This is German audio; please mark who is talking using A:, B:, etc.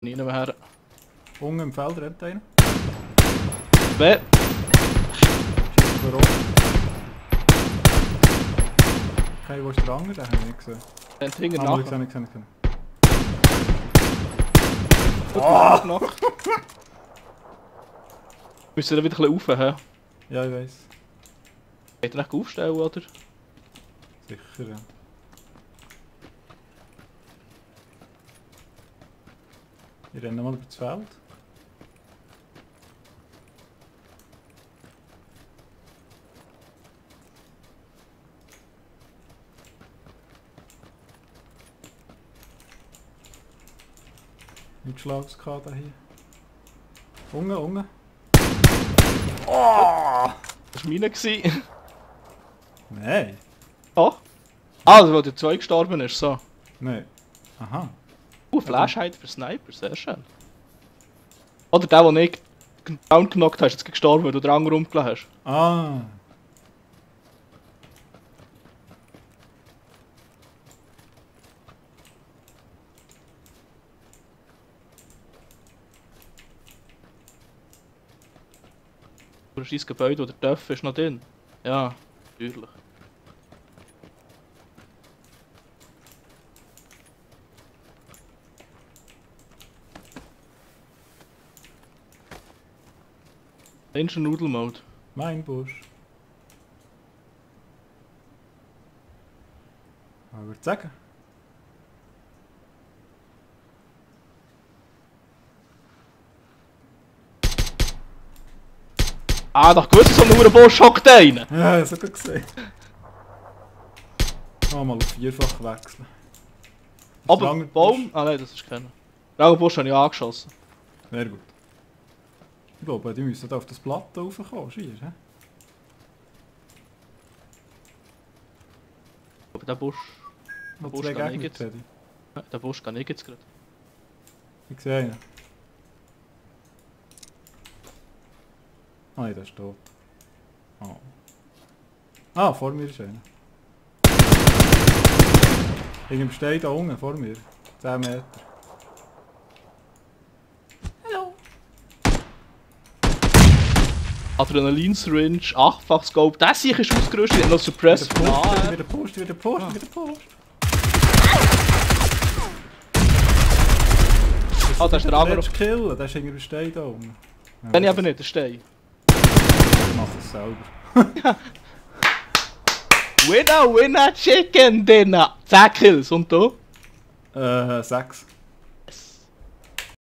A: Nicht mehr her.
B: Unten im Feld rennt einer.
A: Wer?
B: Schießt vor Ort. Okay, wo ist der andere? Den habe ich nicht gesehen.
A: Den hinten
B: Ah,
A: nachher.
B: ich gesehen.
A: Oh! Müssen wir wieder ein bisschen rauf, hä?
B: Ja, ich weiss.
A: Geht er nicht aufstellen, oder?
B: Sicher, ja. Ich renne mal über das Feld. Nicht Schlags gehabt hier. Unge.
A: Oh! Das war meine.
B: Nein.
A: Oh? Ah, also, wo der 2 gestorben ist, so.
B: Nein. Aha.
A: Flashheit für Sniper, sehr schön. Oder der, den ich downgenockt hast, ist jetzt gestorben, weil du den anderen rumgelassen hast.
B: Ah.
A: Oder ist dein Gebäude, wo der Töpf ist, noch drin? Ja, natürlich. Danger Noodle Mode.
B: Mein Busch. Ich würde sagen.
A: Ah, doch gewusst, so ein Busch hockt einer!
B: Ja, das habe ich gesehen. Mal auf vierfach wechseln.
A: Aber Baum? Ah nein, das ist keiner. Den Busch habe ich angeschossen.
B: Sehr gut. Ich glaube, die müssen da auf das Blatt raufkommen, schier, hä?
A: Aber der Busch...
B: Noch
A: Busch
B: zwei
A: kann ich
B: Gegner,
A: jetzt.
B: Teddy.
A: Der Busch kann ich jetzt gerade.
B: Ich sehe einen. Nein, der ist tot. Oh. Ah, vor mir ist einer. Irgendwo steht da unten, vor mir. 10 Meter.
A: Adrenalin-Syringe, 8-fach Scope, der sicher ist ausgerüstet, hat noch Suppress.
B: Wieder Post.
A: Ah, da ist der andere.
B: Der killen, der ist irgendwie Stein da unten. Ja,
A: Den ich eben nicht, der Stein.
B: ich mach es selber.
A: Winner, Chicken Dinner! 10 Kills, und du?
B: 6.